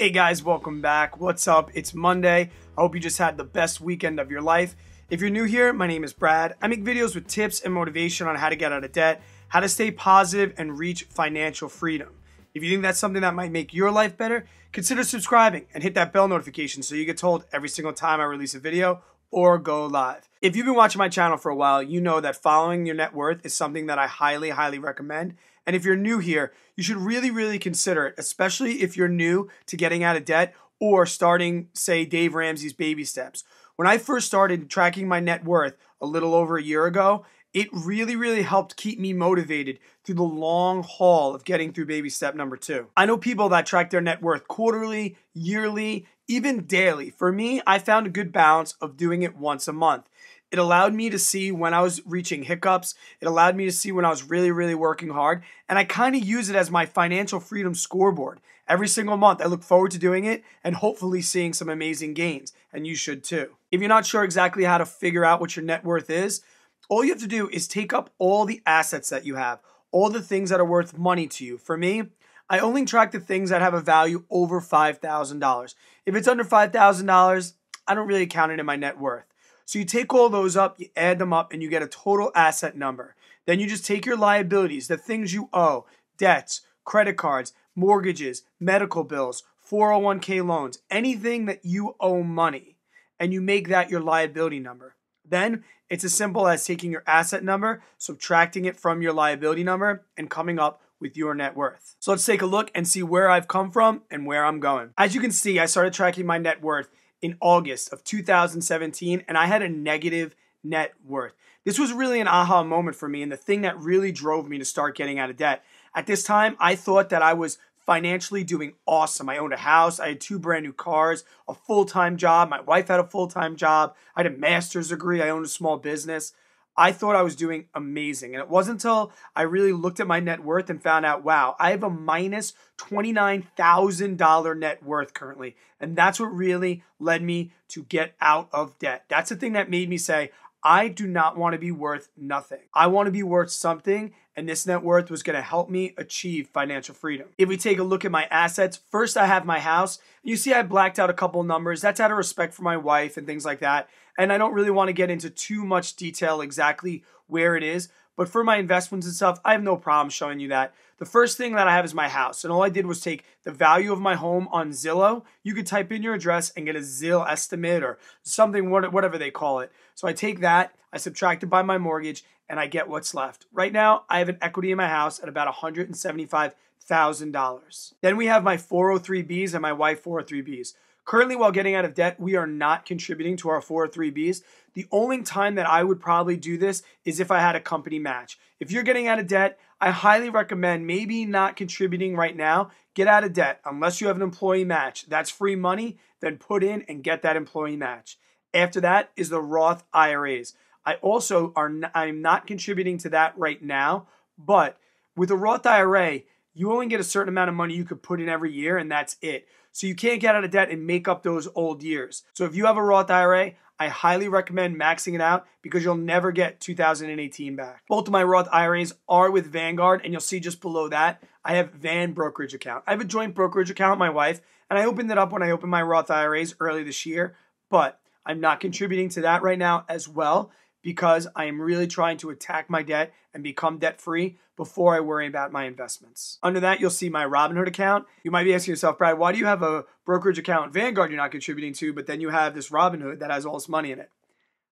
Hey guys, welcome back. What's up? It's Monday. I hope you just had the best weekend of your life. If you're new here, my name is Brad. I make videos with tips and motivation on how to get out of debt, how to stay positive, and reach financial freedom. If you think that's something that might make your life better, consider subscribing and hit that bell notification so you get told every single time I release a video or go live. If you've been watching my channel for a while, you know that following your net worth is something that I highly recommend. And if you're new here, you should really consider it, especially if you're new to getting out of debt or starting, say, Dave Ramsey's baby steps. When I first started tracking my net worth a little over a year ago, it really helped keep me motivated through the long haul of getting through baby step number 2. I know people that track their net worth quarterly, yearly, even daily. For me, I found a good balance of doing it once a month. It allowed me to see when I was reaching hiccups. It allowed me to see when I was really working hard. And I kind of use it as my financial freedom scoreboard. Every single month, I look forward to doing it and hopefully seeing some amazing gains. And you should too. If you're not sure exactly how to figure out what your net worth is, all you have to do is take up all the assets that you have, all the things that are worth money to you. For me, I only track the things that have a value over $5,000. If it's under $5,000, I don't really count it in my net worth. So you take all those up, you add them up, and you get a total asset number. Then you just take your liabilities, the things you owe, debts, credit cards, mortgages, medical bills, 401k loans, anything that you owe money, and you make that your liability number. Then it's as simple as taking your asset number, subtracting it from your liability number, and coming up with your net worth. So let's take a look and see where I've come from and where I'm going. As you can see, I started tracking my net worth in August of 2017, and I had a negative net worth. This was really an aha moment for me and the thing that really drove me to start getting out of debt. At this time, I thought that I was financially doing awesome. I owned a house, I had 2 brand new cars, a full-time job, my wife had a full-time job, I had a master's degree, I owned a small business. I thought I was doing amazing. And it wasn't until I really looked at my net worth and found out, wow, I have a minus $29,000 net worth currently. And that's what really led me to get out of debt. That's the thing that made me say, I do not want to be worth nothing. I want to be worth something, and this net worth was going to help me achieve financial freedom. If we take a look at my assets, first I have my house. You see I blacked out a couple numbers. That's out of respect for my wife and things like that. And I don't really want to get into too much detail exactly where it is. But for my investments and stuff, I have no problem showing you that. The first thing that I have is my house. And all I did was take the value of my home on Zillow. You could type in your address and get a Zillow estimate or something, whatever they call it. So I take that, I subtract it by my mortgage, and I get what's left. Right now, I have an equity in my house at about $175,000. Then we have my 403Bs and my wife 403Bs. Currently, while getting out of debt, we are not contributing to our 403Bs. The only time that I would probably do this is if I had a company match. If you're getting out of debt, I highly recommend maybe not contributing right now. Get out of debt unless you have an employee match. That's free money. Then put in and get that employee match. After that is the Roth IRAs. I'm not contributing to that right now, but with a Roth IRA, you only get a certain amount of money you could put in every year, and that's it. So you can't get out of debt and make up those old years. So if you have a Roth IRA, I highly recommend maxing it out because you'll never get 2018 back. Both of my Roth IRAs are with Vanguard, and you'll see just below that, I have Van Brokerage account. I have a joint brokerage account with my wife, and I opened it up when I opened my Roth IRAs early this year, but I'm not contributing to that right now as well because I am really trying to attack my debt and become debt-free before I worry about my investments. Under that, you'll see my Robinhood account. You might be asking yourself, Brad, why do you have a brokerage account in Vanguard you're not contributing to, but then you have this Robinhood that has all this money in it?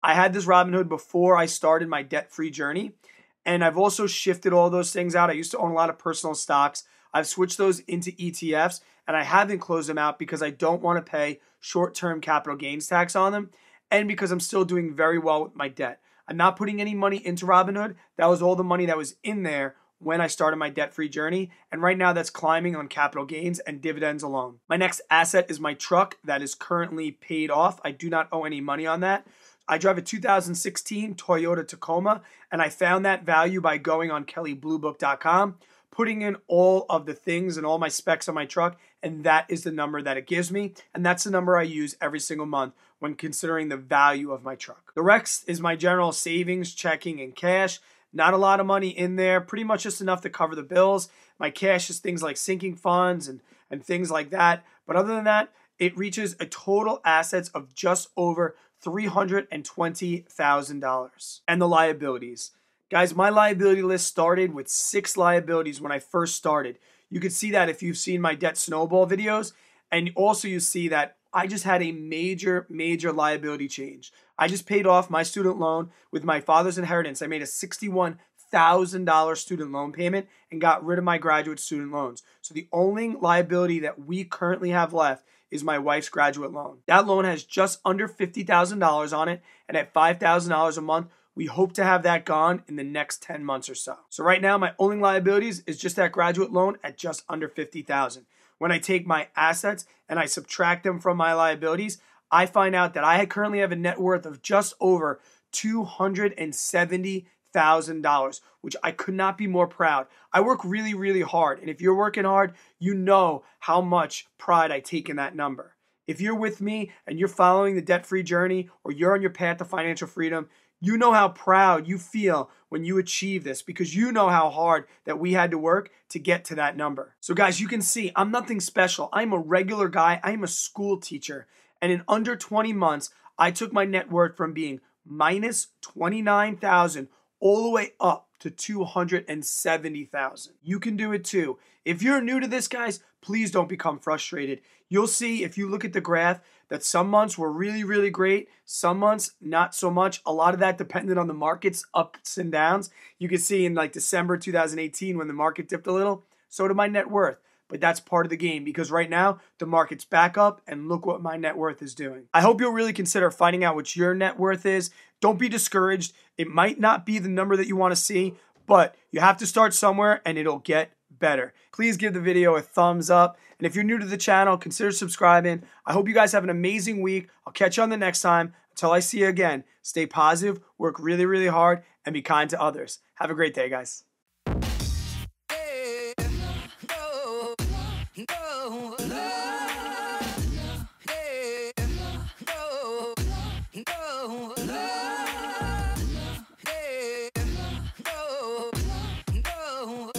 I had this Robinhood before I started my debt-free journey, and I've also shifted all those things out. I used to own a lot of personal stocks. I've switched those into ETFs, and I haven't closed them out because I don't want to pay short-term capital gains tax on them, and because I'm still doing very well with my debt. I'm not putting any money into Robinhood. That was all the money that was in there when I started my debt-free journey, and right now that's climbing on capital gains and dividends alone. My next asset is my truck that is currently paid off. I do not owe any money on that. I drive a 2016 Toyota Tacoma, and I found that value by going on kellybluebook.com, putting in all of the things and all my specs on my truck, and that is the number that it gives me, and that's the number I use every single month when considering the value of my truck. The rest is my general savings, checking, and cash. Not a lot of money in there, pretty much just enough to cover the bills. My cash is things like sinking funds and and things like that. But other than that, it reaches a total assets of just over $320,000. And the liabilities. Guys, my liability list started with 6 liabilities when I first started. You can see that if you've seen my debt snowball videos. And also you see that I just had a major liability change. I just paid off my student loan with my father's inheritance. I made a $61,000 student loan payment and got rid of my graduate student loans. So the only liability that we currently have left is my wife's graduate loan. That loan has just under $50,000 on it, and at $5,000 a month, we hope to have that gone in the next 10 months or so. So right now, my only liabilities is just that graduate loan at just under $50,000. When I take my assets and I subtract them from my liabilities, I find out that I currently have a net worth of just over $270,000, which I could not be more proud. I work really hard, and if you're working hard, you know how much pride I take in that number. If you're with me and you're following the debt-free journey, or you're on your path to financial freedom, you know how proud you feel when you achieve this, because you know how hard that we had to work to get to that number. So guys, you can see I'm nothing special. I'm a regular guy. I'm a school teacher. And in under 20 months, I took my net worth from being minus $29,000 all the way up to $270,000. You can do it too. If you're new to this, guys, please don't become frustrated. You'll see if you look at the graph that some months were really great, some months not so much. A lot of that depended on the market's ups and downs. You can see in like December 2018 when the market dipped a little, so did my net worth. But that's part of the game, because right now the market's back up and look what my net worth is doing. I hope you'll really consider finding out what your net worth is. Don't be discouraged. It might not be the number that you want to see, but you have to start somewhere and it'll get better. Please give the video a thumbs up. And if you're new to the channel, consider subscribing. I hope you guys have an amazing week. I'll catch you on the next time. Until I see you again, stay positive, work really hard, and be kind to others. Have a great day, guys.